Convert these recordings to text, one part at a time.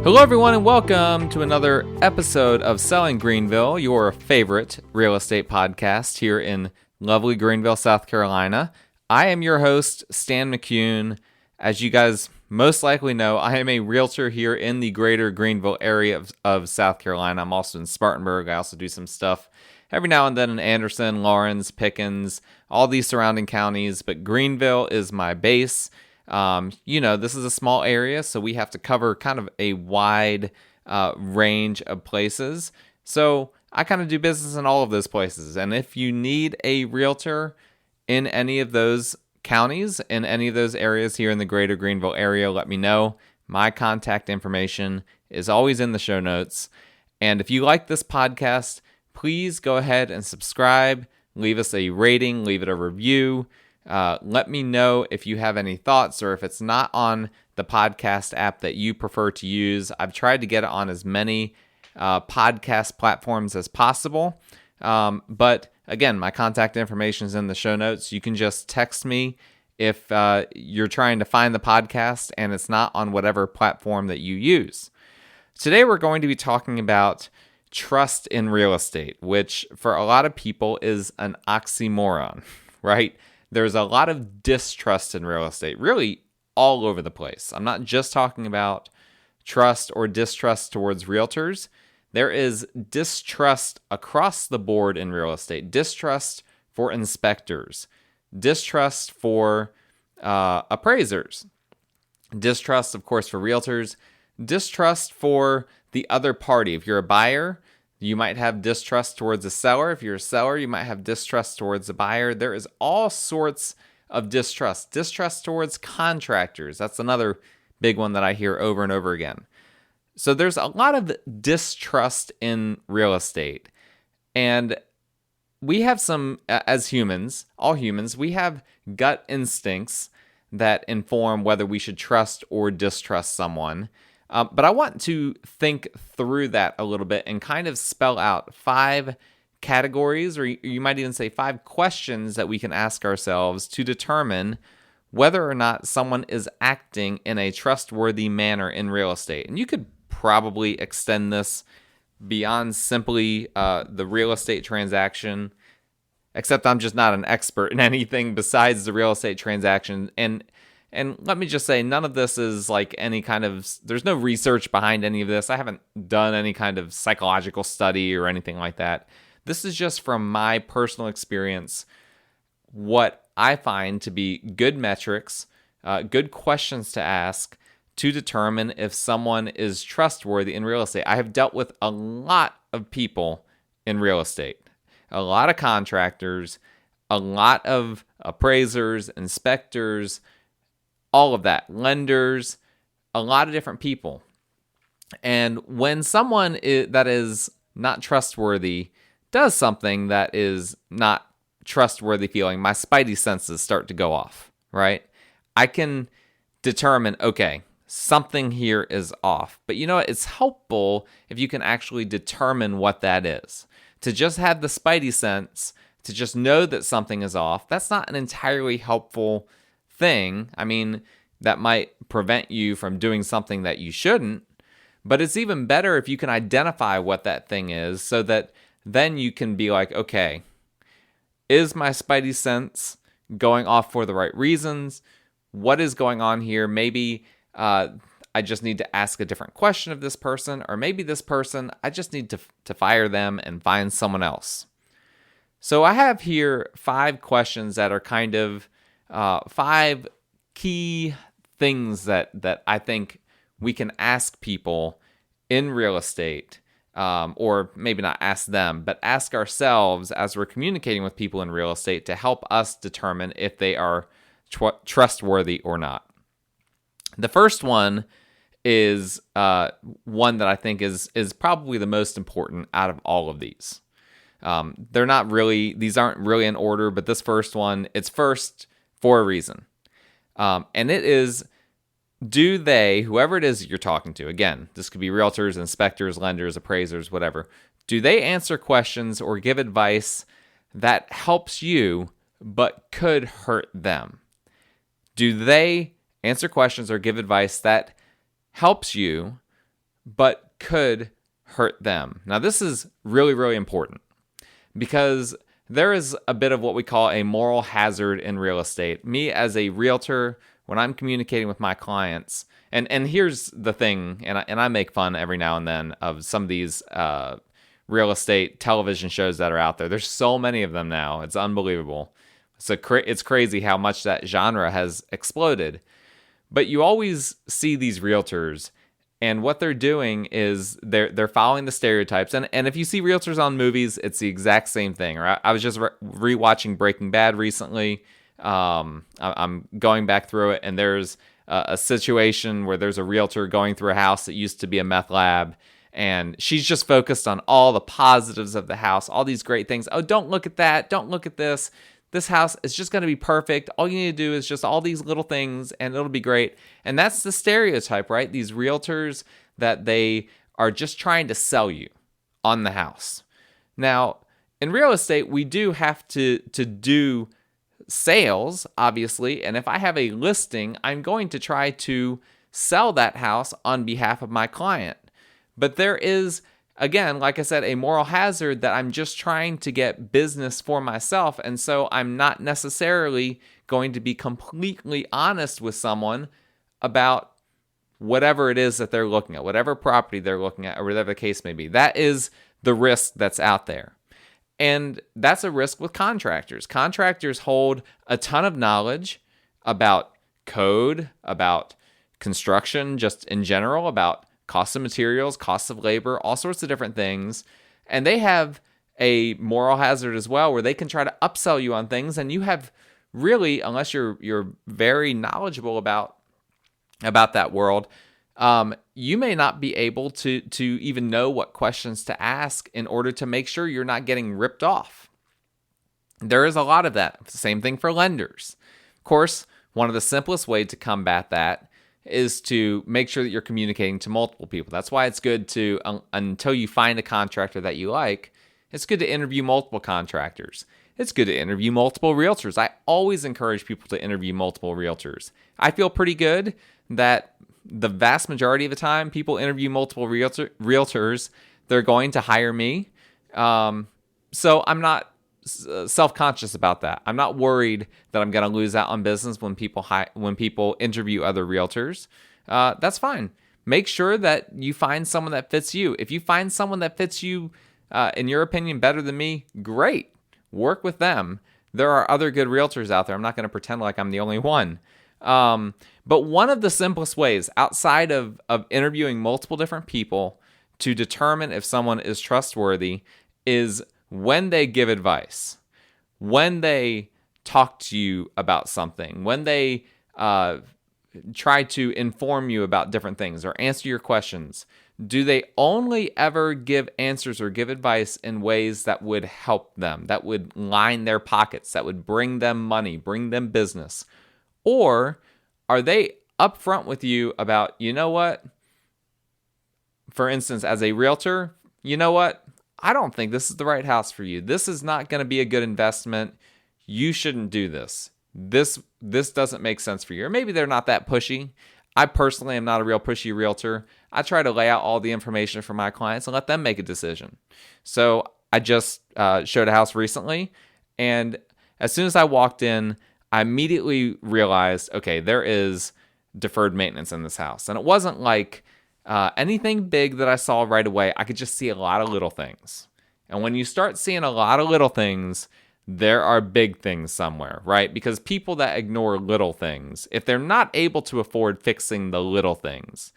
Hello, everyone, and welcome to another episode of Selling Greenville, your favorite real estate podcast here in lovely Greenville, South Carolina. I am your host, Stan McCune. As you guys most likely know, I am a realtor here in the greater Greenville area of South Carolina. I'm also in Spartanburg. I also do some stuff every now and then in Anderson, Lawrence, Pickens, all these surrounding counties, but Greenville is my base. This is a small area, so we have to cover kind of a wide range of places. So I kind of do business in all of those places. And if you need a realtor in any of those counties, in any of those areas here in the greater Greenville area, let me know. My contact information is always in the show notes. And if you like this podcast, please go ahead and subscribe, leave us a rating, leave it a review. Let me know if you have any thoughts or if it's not on the podcast app that you prefer to use. I've tried to get it on as many podcast platforms as possible. But again, my contact information is in the show notes. You can just text me if you're trying to find the podcast and it's not on whatever platform that you use. Today, we're going to be talking about trust in real estate, which for a lot of people is an oxymoron, right? There's a lot of distrust in real estate, really all over the place. I'm not just talking about trust or distrust towards realtors. There is distrust across the board in real estate. Distrust for inspectors, distrust for appraisers, distrust, of course, for realtors, distrust for the other party. If you're a buyer, you might have distrust towards a seller. If you're a seller, you might have distrust towards a buyer. There is all sorts of distrust. Distrust towards contractors. That's another big one that I hear over and over again. So there's a lot of distrust in real estate. And we have some, as humans, all humans, we have gut instincts that inform whether we should trust or distrust someone. But I want to think through that a little bit and kind of spell out 5 categories, or you might even say 5 questions that we can ask ourselves to determine whether or not someone is acting in a trustworthy manner in real estate. And you could probably extend this beyond simply the real estate transaction, except I'm just not an expert in anything besides the real estate transaction. And let me just say, none of this is like any kind of, there's no research behind any of this. I haven't done any kind of psychological study or anything like that. This is just from my personal experience, what I find to be good metrics, good questions to ask to determine if someone is trustworthy in real estate. I have dealt with a lot of people in real estate, a lot of contractors, a lot of appraisers, inspectors, all of that, lenders, a lot of different people. And when someone that is not trustworthy does something that is not trustworthy feeling, my spidey senses start to go off, right? I can determine, okay, something here is off. But you know what? It's helpful if you can actually determine what that is. To just have the spidey sense, to just know that something is off, that's not an entirely helpful thing. I mean, that might prevent you from doing something that you shouldn't, but it's even better if you can identify what that thing is so that then you can be like, okay, is my spidey sense going off for the right reasons? What is going on here? Maybe I just need to ask a different question of this person, or maybe this person, I just need to fire them and find someone else. So I have here 5 questions that are kind of 5 key things that I think we can ask people in real estate, or maybe not ask them, but ask ourselves as we're communicating with people in real estate to help us determine if they are trustworthy or not. The first one is one that I think is probably the most important out of all of these. These aren't really in order, but this first one, it's first for a reason. And it is, do they, whoever it is you're talking to, again, this could be realtors, inspectors, lenders, appraisers, whatever, do they answer questions or give advice that helps you but could hurt them? Do they answer questions or give advice that helps you but could hurt them. Now, this is really, really important because there is a bit of what we call a moral hazard in real estate. Me as a realtor, when I'm communicating with my clients, and here's the thing, and I make fun every now and then of some of these real estate television shows that are out there. There's so many of them now. It's unbelievable. It's crazy how much that genre has exploded. But you always see these realtors, and what they're doing is they're following the stereotypes. And if you see realtors on movies, it's the exact same thing. Right? I was just rewatching Breaking Bad recently. I'm going back through it, and there's a situation where there's a realtor going through a house that used to be a meth lab, and she's just focused on all the positives of the house, all these great things. Oh, don't look at that. Don't look at this. This house is just going to be perfect. All you need to do is just all these little things and it'll be great. And that's the stereotype, right? These realtors that they are just trying to sell you on the house. Now, in real estate, we do have to do sales, obviously. And if I have a listing, I'm going to try to sell that house on behalf of my client. But there is, again, like I said, a moral hazard that I'm just trying to get business for myself. And so I'm not necessarily going to be completely honest with someone about whatever it is that they're looking at, whatever property they're looking at, or whatever the case may be. That is the risk that's out there. And that's a risk with contractors. Contractors hold a ton of knowledge about code, about construction, just in general, about costs of materials, costs of labor, all sorts of different things. And they have a moral hazard as well, where they can try to upsell you on things. And you have really, unless you're very knowledgeable about that world, you may not be able to even know what questions to ask in order to make sure you're not getting ripped off. There is a lot of that. Same thing for lenders. Of course, one of the simplest ways to combat that is to make sure that you're communicating to multiple people. That's why it's good to, until you find a contractor that you like, it's good to interview multiple contractors. It's good to interview multiple realtors. I always encourage people to interview multiple realtors. I feel pretty good that the vast majority of the time people interview multiple realtors, they're going to hire me. So I'm not self-conscious about that. I'm not worried that I'm going to lose out on business when people interview other realtors. That's fine. Make sure that you find someone that fits you. If you find someone that fits you, in your opinion, better than me, great. Work with them. There are other good realtors out there. I'm not going to pretend like I'm the only one. But one of the simplest ways outside of interviewing multiple different people to determine if someone is trustworthy is when they give advice, when they talk to you about something, when they try to inform you about different things or answer your questions. Do they only ever give answers or give advice in ways that would help them, that would line their pockets, that would bring them money, bring them business? Or are they upfront with you about, you know what? For instance, as a realtor, you know what? I don't think this is the right house for you. This is not going to be a good investment. You shouldn't do this. This doesn't make sense for you. Or maybe they're not that pushy. I personally am not a real pushy realtor. I try to lay out all the information for my clients and let them make a decision. So I just showed a house recently, and as soon as I walked in, I immediately realized, okay, there is deferred maintenance in this house. And it wasn't like anything big that I saw right away. I could just see a lot of little things. And when you start seeing a lot of little things, there are big things somewhere, right? Because people that ignore little things, if they're not able to afford fixing the little things,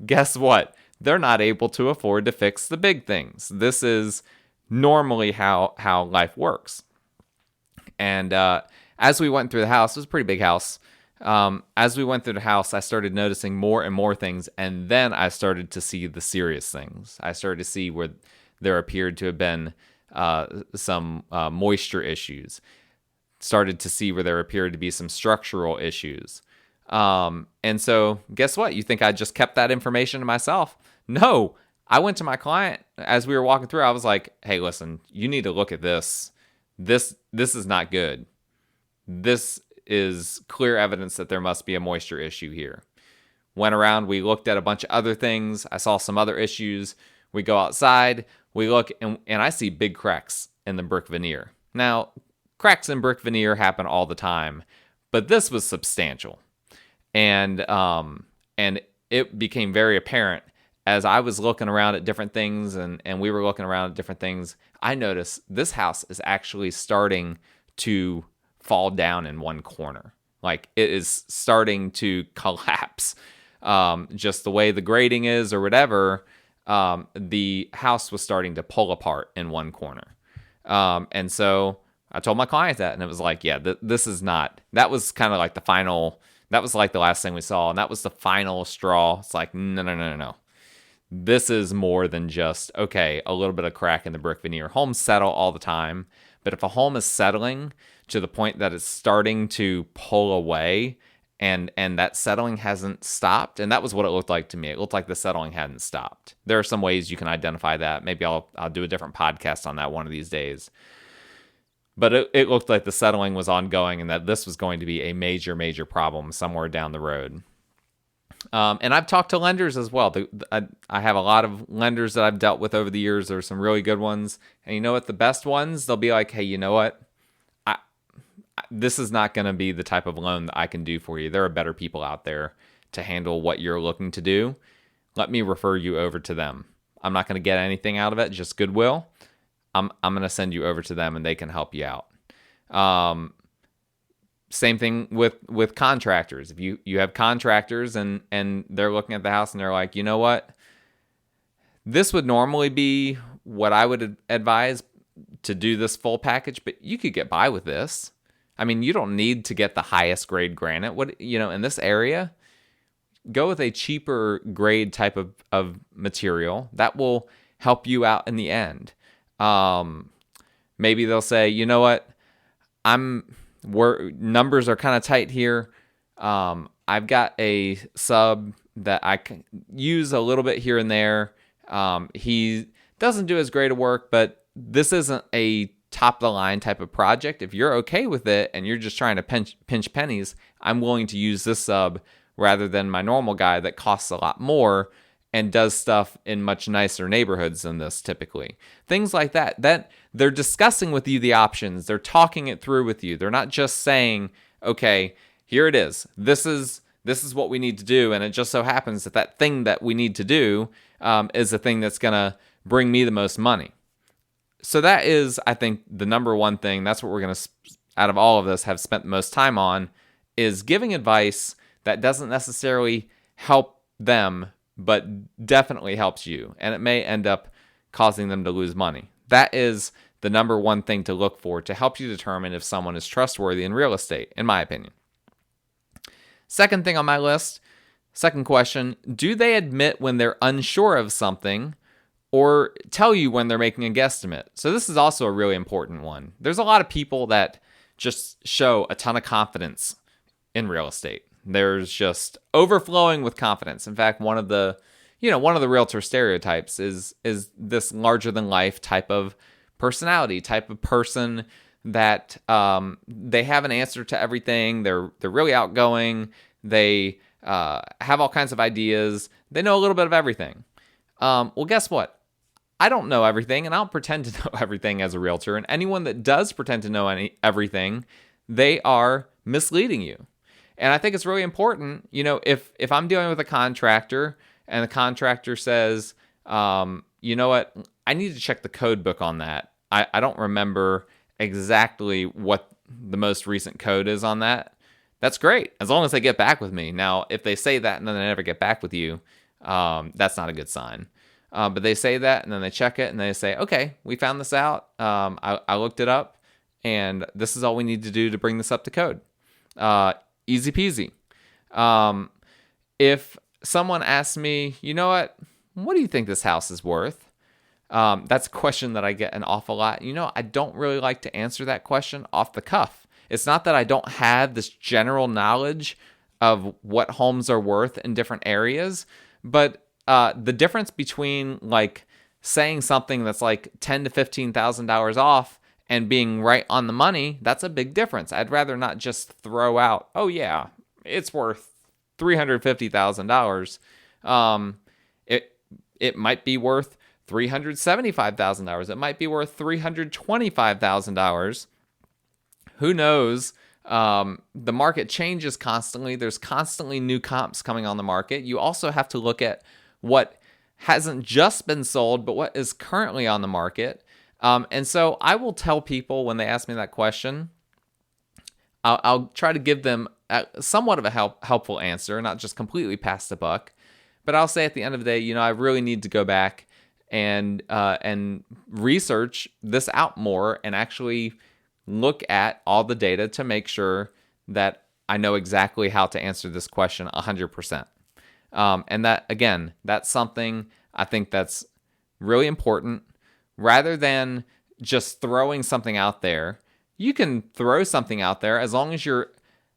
guess what? They're not able to afford to fix the big things. This is normally how life works. And as we went through the house, it was a pretty big house. As we went through the house, I started noticing more and more things, and then I started to see the serious things. I started to see where there appeared to have been some moisture issues. Started to see where there appeared to be some structural issues. And so guess what? You think I just kept that information to myself? No, I went to my client as we were walking through. I was like, hey, listen, you need to look at this. This is not good. This is clear evidence that there must be a moisture issue here. went around, we looked at a bunch of other things. I saw some other issues. We go outside, we look, and I see big cracks in the brick veneer. Now, cracks in brick veneer happen all the time, but this was substantial. And it became very apparent as I was looking around at different things and we were looking around at different things. I noticed this house is actually starting to fall down in one corner. Like, it is starting to collapse. Just the way the grading is or whatever, the house was starting to pull apart in one corner. And so I told my client that, and it was like, yeah, this is not, that was kind of like the final, that was like the last thing we saw, and that was the final straw. It's like, no. This is more than just, okay, a little bit of crack in the brick veneer. Homes settle all the time, but if a home is settling to the point that it's starting to pull away and that settling hasn't stopped, and that was what it looked like to me. It looked like the settling hadn't stopped. There are some ways you can identify that. Maybe I'll do a different podcast on that one of these days. But it looked like the settling was ongoing and that this was going to be a major, major problem somewhere down the road. And I've talked to lenders as well. I have a lot of lenders that I've dealt with over the years. There's some really good ones. And you know what? The best ones, they'll be like, hey, you know what? This is not going to be the type of loan that I can do for you. There are better people out there to handle what you're looking to do. Let me refer you over to them. I'm not going to get anything out of it, just goodwill. I'm going to send you over to them and they can help you out. Same thing with contractors. If you have contractors and they're looking at the house and they're like, you know what? This would normally be what I would advise to do this full package, but you could get by with this. I mean, you don't need to get the highest grade granite. In this area, go with a cheaper grade type of material that will help you out in the end. Maybe they'll say, you know what? Numbers are kind of tight here. I've got a sub that I can use a little bit here and there. He doesn't do as great a work, but this isn't a top of the line type of project. If you're okay with it and you're just trying to pinch pennies, I'm willing to use this sub rather than my normal guy that costs a lot more and does stuff in much nicer neighborhoods than this typically. Things like that they're discussing with you the options. They're talking it through with you. They're not just saying, okay, here it is. This is what we need to do. And it just so happens that thing that we need to do is the thing that's going to bring me the most money. So that is, I think, the number one thing. That's what we're going to, out of all of this, have spent the most time on, is giving advice that doesn't necessarily help them, but definitely helps you. And it may end up causing them to lose money. That is the number one thing to look for to help you determine if someone is trustworthy in real estate, in my opinion. Second thing on my list, second question, do they admit when they're unsure of something or tell you when they're making a guesstimate? So this is also a really important one. There's a lot of people that just show a ton of confidence in real estate. There's just overflowing with confidence. In fact, one of the realtor stereotypes is this larger than life type of personality, type of person that they have an answer to everything. They're really outgoing. They have all kinds of ideas. They know a little bit of everything. Well, guess what? I don't know everything, and I don't pretend to know everything as a realtor. And anyone that does pretend to know everything, they are misleading you. And I think it's really important, if I'm dealing with a contractor and the contractor says, you know what, I need to check the code book on that. I don't remember exactly what the most recent code is on that. That's great, as long as they get back with me. Now, if they say that and then they never get back with you, that's not a good sign. But they say that and then they check it and they say, okay, we found this out. I looked it up and this is all we need to do to bring this up to code. Easy peasy. If someone asks me, you know what do you think this house is worth? That's a question that I get an awful lot. I don't really like to answer that question off the cuff. It's not that I don't have this general knowledge of what homes are worth in different areas, but the difference between like saying something that's like $10,000 to $15,000 off and being right on the money, that's a big difference. I'd rather not just throw out, oh yeah, it's worth $350,000. It might be worth $375,000. It might be worth $325,000. Who knows? The market changes constantly. There's constantly new comps coming on the market. You also have to look at what hasn't just been sold, but what is currently on the market. And so I will tell people when they ask me that question, I'll try to give them somewhat of a helpful answer, not just completely pass the buck. But I'll say at the end of the day, I really need to go back and research this out more and actually look at all the data to make sure that I know exactly how to answer this question 100%. And that, again, that's something I think that's really important. Rather than just throwing something out there, you can throw something out there as long as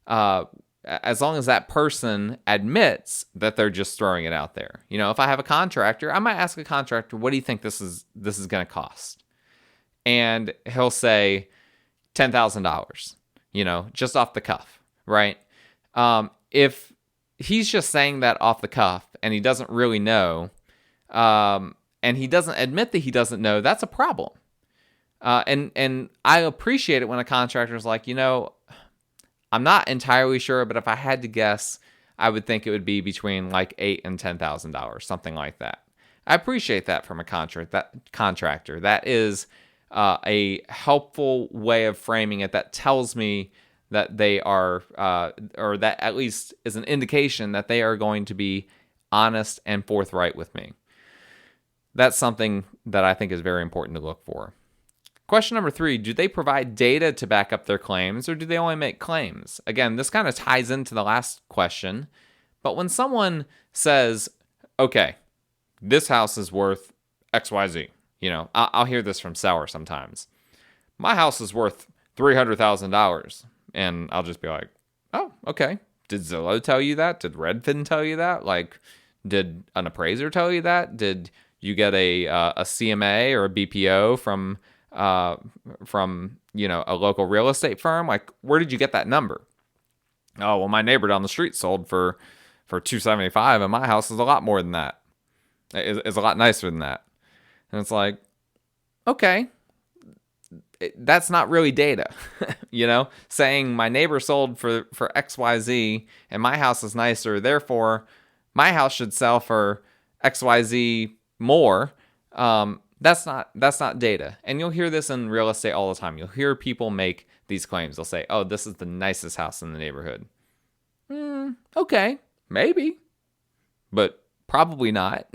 that person admits that they're just throwing it out there. If I have a contractor, I might ask a contractor, "What do you think this is going to cost?" And he'll say $10,000. Just off the cuff, right? If he's just saying that off the cuff and he doesn't really know, and he doesn't admit that he doesn't know, that's a problem. And I appreciate it when a contractor is like, I'm not entirely sure, but if I had to guess, I would think it would be between like $8,000 and $10,000, something like that. I appreciate that from a contractor. That is a helpful way of framing it. That tells me that they are, or that at least is an indication that they are going to be honest and forthright with me. That's something that I think is very important to look for. Question number 3, do they provide data to back up their claims, or do they only make claims? Again, this kind of ties into the last question, but when someone says, okay, this house is worth XYZ, I'll hear this from sellers sometimes. My house is worth $300,000, and I'll just be like, oh, okay. Did Zillow tell you that? Did Redfin tell you that? Like, did an appraiser tell you that? Did you get a CMA or a BPO from a local real estate firm? Like, where did you get that number? Oh, well, my neighbor down the street sold for $275, and my house is a lot more than that. It's a lot nicer than that. And it's like, okay, that's not really data. Saying my neighbor sold for XYZ and my house is nicer, therefore my house should sell for XYZ more. That's not data. And you'll hear this in real estate all the time. You'll hear people make these claims. They'll say, oh, this is the nicest house in the neighborhood. Okay, maybe, but probably not.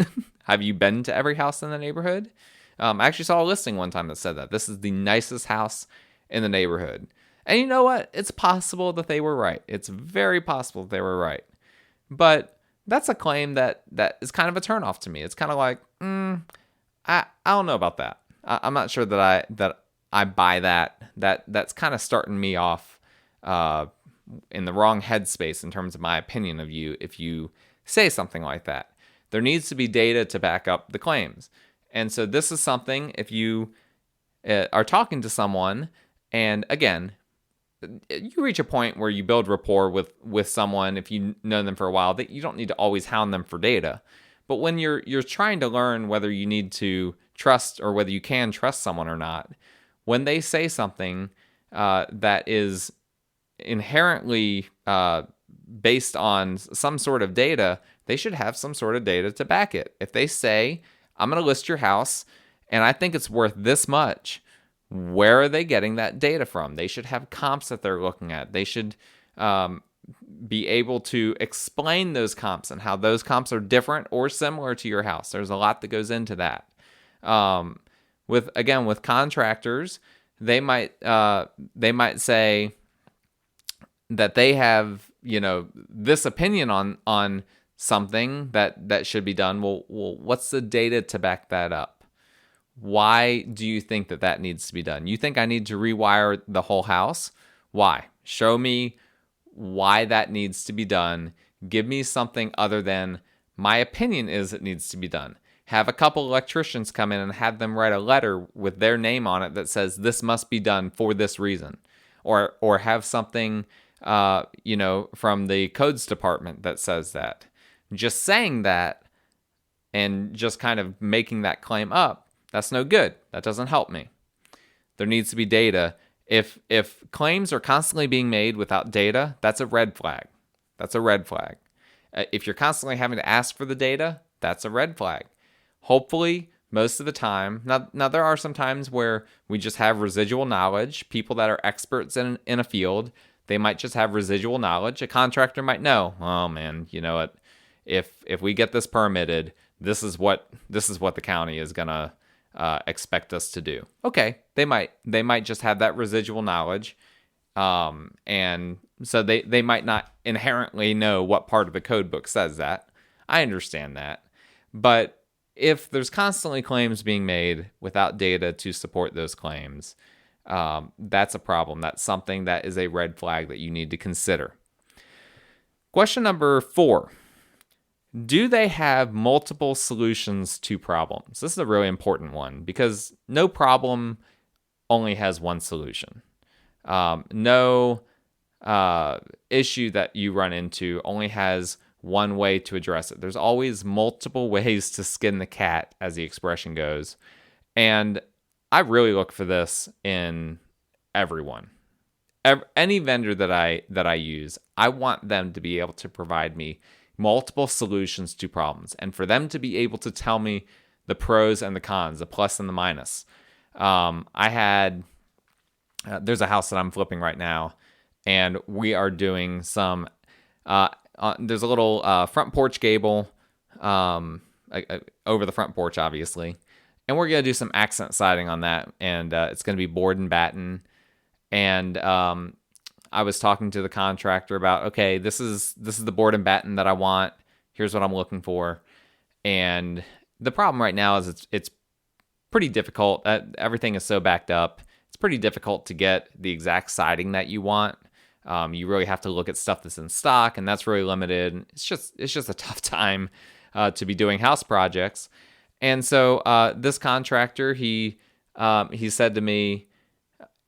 Have you been to every house in the neighborhood? I actually saw a listing one time that said that this is the nicest house in the neighborhood. And you know what? It's possible that they were right. It's very possible that they were right. But that's a claim that is kind of a turnoff to me. It's kind of like, I don't know about that. I'm not sure that I buy that. That's kind of starting me off in the wrong headspace in terms of my opinion of you if you say something like that. There needs to be data to back up the claims. And so this is something, if you are talking to someone, and again, you reach a point where you build rapport with someone, if you know them for a while, that you don't need to always hound them for data. But when you're trying to learn whether you need to trust or whether you can trust someone or not, when they say something that is inherently based on some sort of data, they should have some sort of data to back it. If they say, I'm going to list your house and I think it's worth this much, where are they getting that data from? They should have comps that they're looking at. They should be able to explain those comps and how those comps are different or similar to your house. There's a lot that goes into that. With contractors, they might say that they have, this opinion on something that should be done. Well, what's the data to back that up? Why do you think that needs to be done? You think I need to rewire the whole house? Why? Show me why that needs to be done. Give me something other than my opinion is it needs to be done. Have a couple electricians come in and have them write a letter with their name on it that says this must be done for this reason. Or have something from the codes department that says that. Just saying that and just kind of making that claim up, that's no good. That doesn't help me. There needs to be data. If claims are constantly being made without data, that's a red flag. That's a red flag. If you're constantly having to ask for the data, that's a red flag. Hopefully, most of the time, now there are some times where we just have residual knowledge. People that are experts in a field, they might just have residual knowledge. A contractor might know, oh man, you know what? If we get this permitted, this is what the county is gonna expect us to do. Okay, they might just have that residual knowledge, and so they might not inherently know what part of the code book says that. I understand that, but if there's constantly claims being made without data to support those claims, that's a problem. That's something that is a red flag that you need to consider. Question number 4. Do they have multiple solutions to problems? This is a really important one because no problem only has one solution. No issue that you run into only has one way to address it. There's always multiple ways to skin the cat, as the expression goes. And I really look for this in everyone. Any vendor that I use, I want them to be able to provide me multiple solutions to problems, and for them to be able to tell me the pros and the cons, the plus and the minus. There's a house that I'm flipping right now, and we are doing some, there's a little front porch gable over the front porch, obviously, and we're going to do some accent siding on that, and it's going to be board and batten, and I was talking to the contractor about, okay, this is the board and batten that I want. Here's what I'm looking for. And the problem right now is it's pretty difficult. Everything is so backed up. It's pretty difficult to get the exact siding that you want. You really have to look at stuff that's in stock, and that's really limited. It's just a tough time to be doing house projects. And so this contractor, he said to me,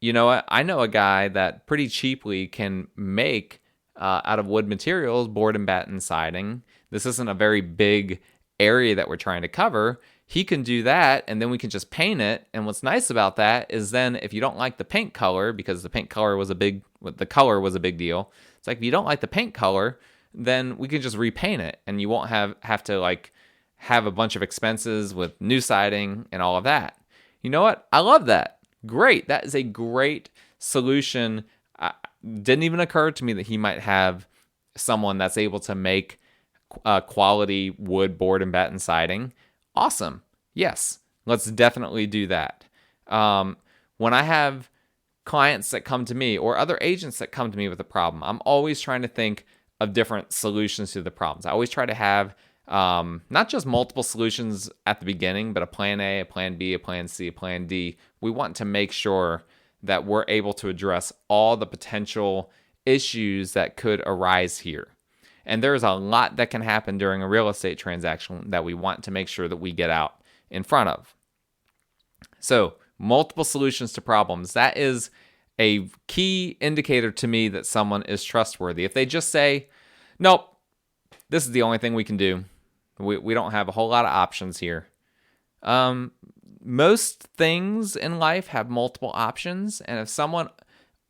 you know what? I know a guy that pretty cheaply can make out of wood materials board and batten siding. This isn't a very big area that we're trying to cover. He can do that, and then we can just paint it. And what's nice about that is then if you don't like the paint color, because the color was a big deal. It's like if you don't like the paint color, then we can just repaint it, and you won't have to like have a bunch of expenses with new siding and all of that. You know what? I love that. Great. That is a great solution. Didn't even occur to me that he might have someone that's able to make quality wood board and batten siding. Awesome. Yes, let's definitely do that. When I have clients that come to me or other agents that come to me with a problem, I'm always trying to think of different solutions to the problems. I always try to have not just multiple solutions at the beginning, but a plan A, a plan B, a plan C, a plan D. We want to make sure that we're able to address all the potential issues that could arise here. And there's a lot that can happen during a real estate transaction that we want to make sure that we get out in front of. So, multiple solutions to problems. That is a key indicator to me that someone is trustworthy. If they just say, nope, this is the only thing we can do. We don't have a whole lot of options here. Most things in life have multiple options, and if someone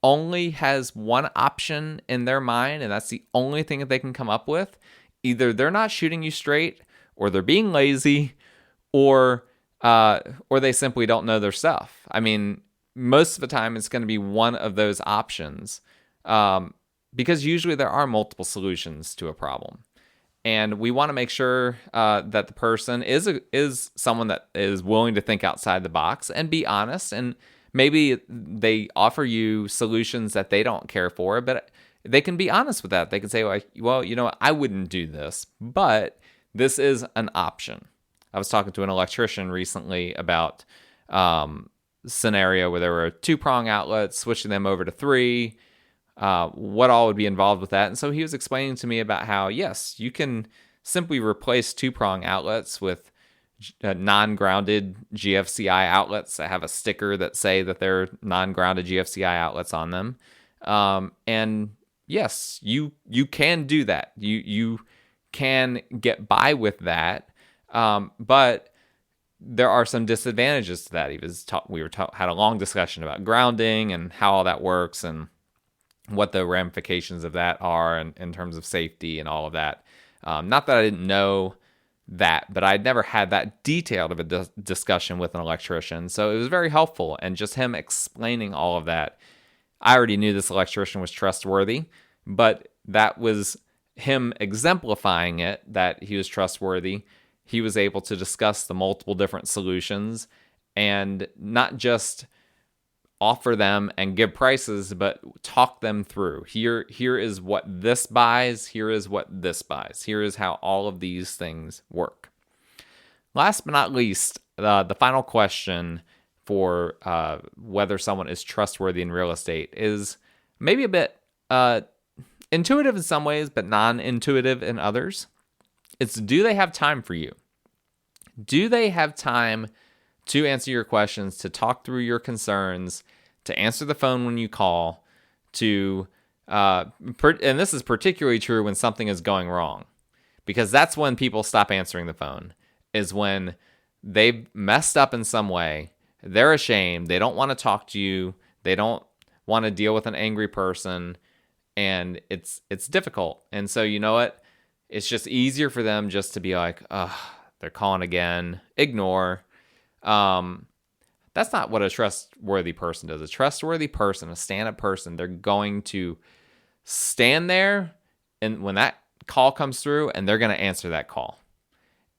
only has one option in their mind and that's the only thing that they can come up with, either they're not shooting you straight, or they're being lazy, or they simply don't know their stuff. I mean, most of the time it's going to be one of those options, because usually there are multiple solutions to a problem. And we want to make sure that the person is someone that is willing to think outside the box and be honest. And maybe they offer you solutions that they don't care for, but they can be honest with that. They can say, well, you know what? I wouldn't do this, but this is an option. I was talking to an electrician recently about scenario where there were 2-prong outlets, switching them over to 3. What all would be involved with that. And so he was explaining to me about how, yes, you can simply replace 2-prong outlets with non-grounded GFCI outlets that have a sticker that say that they're non-grounded GFCI outlets on them. And yes, you can do that. You can get by with that, but there are some disadvantages to that. Had a long discussion about grounding and how all that works and what the ramifications of that are in terms of safety and all of that. Not that I didn't know that, but I'd never had that detailed of a discussion with an electrician. So it was very helpful. And just him explaining all of that, I already knew this electrician was trustworthy, but that was him exemplifying it, that he was trustworthy. He was able to discuss the multiple different solutions and not just offer them and give prices, but talk them through. Here is what this buys. Here is what this buys. Here is how all of these things work. Last but not least, the final question for whether someone is trustworthy in real estate is maybe a bit intuitive in some ways, but non-intuitive in others. It's, do they have time for you? Do they have time to answer your questions, to talk through your concerns, to answer the phone when you call, and this is particularly true when something is going wrong, because that's when people stop answering the phone, is when they've messed up in some way, they're ashamed, they don't want to talk to you, they don't want to deal with an angry person, and it's difficult. And so, you know what? It's just easier for them just to be like, they're calling again, ignore. That's not what a trustworthy person does. A trustworthy person, a stand-up person, they're going to stand there and when that call comes through, and they're going to answer that call,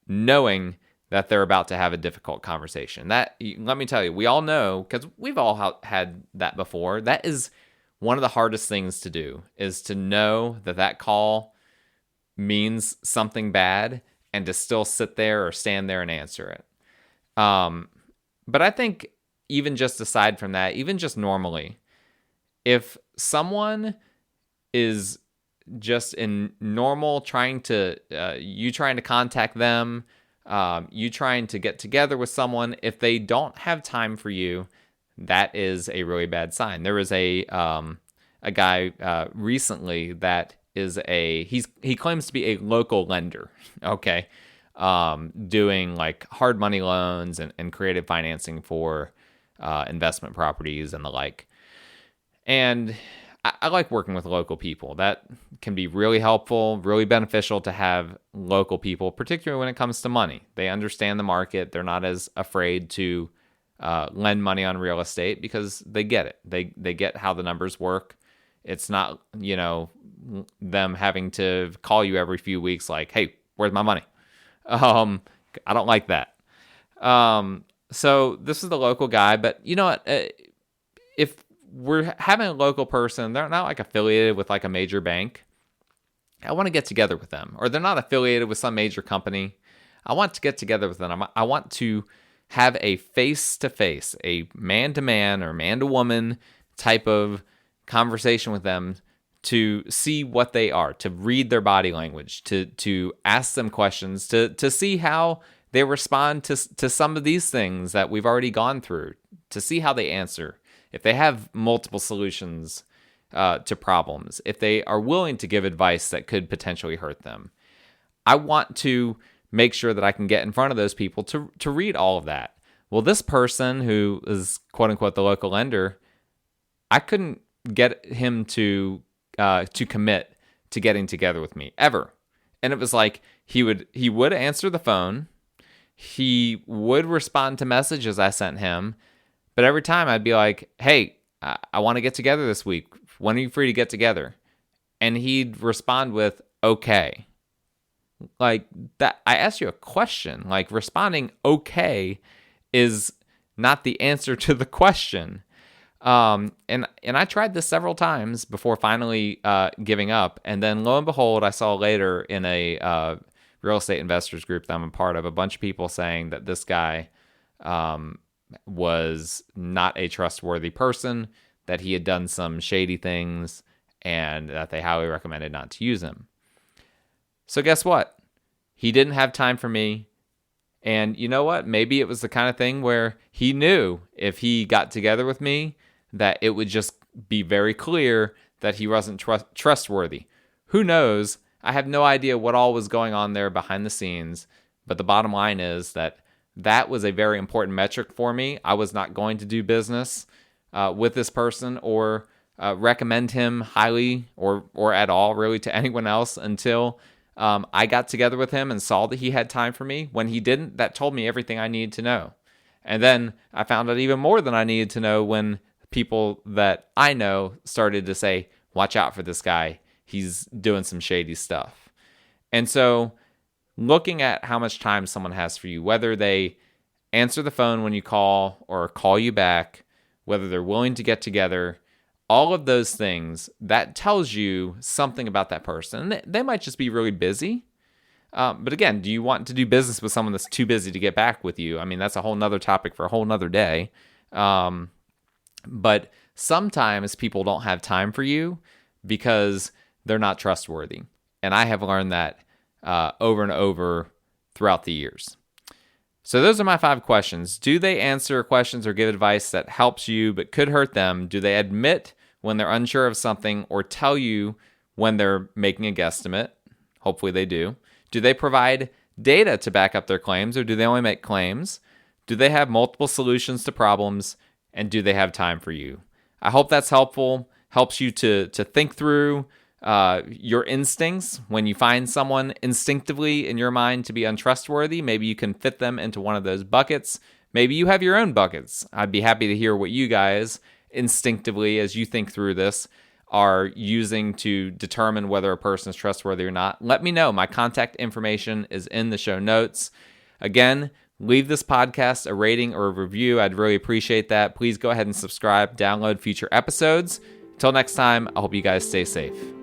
knowing that they're about to have a difficult conversation. That, let me tell you, we all know, because we've all had that before, that is one of the hardest things to do, is to know that that call means something bad and to still sit there or stand there and answer it. But I think even just aside from that, even just normally, if someone is just in normal trying to contact them, you trying to get together with someone, if they don't have time for you, that is a really bad sign. There was a guy recently that is he claims to be a local lender, okay, doing like hard money loans and creative financing for investment properties and the like. And I like working with local people. That can be really helpful, really beneficial to have local people, particularly when it comes to money. They understand the market. They're not as afraid to lend money on real estate because they get it. They get how the numbers work. It's not, them having to call you every few weeks like, hey, where's my money? I don't like that. So this is the local guy, but you know what? If we're having a local person, they're not like affiliated with like a major bank, I want to get together with them. Or they're not affiliated with some major company, I want to get together with them. I want to have a face-to-face, a man-to-man or man-to-woman type of conversation with them to see what they are, to read their body language, to ask them questions, to see how they respond to some of these things that we've already gone through, to see how they answer, if they have multiple solutions to problems, if they are willing to give advice that could potentially hurt them. I want to make sure that I can get in front of those people to read all of that. Well, this person who is quote unquote the local lender, I couldn't get him to commit to getting together with me ever. And it was like he would answer the phone, he would respond to messages I sent him, but every time I'd be like, hey, I want to get together this week. When are you free to get together? And he'd respond with, okay. Like that, I asked you a question. Like responding okay is not the answer to the question. And I tried this several times before finally giving up. And then lo and behold, I saw later in a real estate investors group that I'm a part of, a bunch of people saying that this guy was not a trustworthy person, that he had done some shady things, and that they highly recommended not to use him. So guess what? He didn't have time for me. And you know what? Maybe it was the kind of thing where he knew if he got together with me that it would just be very clear that he wasn't trustworthy. Who knows? I have no idea what all was going on there behind the scenes, but the bottom line is that was a very important metric for me. I was not going to do business with this person or recommend him highly or at all really to anyone else until I got together with him and saw that he had time for me. When he didn't, that told me everything I needed to know. And then I found out even more than I needed to know when people that I know started to say, watch out for this guy. He's doing some shady stuff. And so looking at how much time someone has for you, whether they answer the phone when you call or call you back, whether they're willing to get together, all of those things, that tells you something about that person. They might just be really busy. But again, do you want to do business with someone that's too busy to get back with you? I mean, that's a whole nother topic for a whole nother day. But sometimes people don't have time for you because they're not trustworthy. And I have learned that over and over throughout the years. So those are my 5 questions. Do they answer questions or give advice that helps you but could hurt them? Do they admit when they're unsure of something or tell you when they're making a guesstimate? Hopefully they do. Do they provide data to back up their claims, or do they only make claims? Do they have multiple solutions to problems, and do they have time for you? I hope that's helpful, helps you to think through your instincts. When you find someone instinctively in your mind to be untrustworthy, maybe you can fit them into one of those buckets. Maybe you have your own buckets. I'd be happy to hear what you guys instinctively, as you think through this, are using to determine whether a person is trustworthy or not. Let me know. My contact information is in the show notes. Again, leave this podcast a rating or a review. I'd really appreciate that. Please go ahead and subscribe, download future episodes. Until next time, I hope you guys stay safe.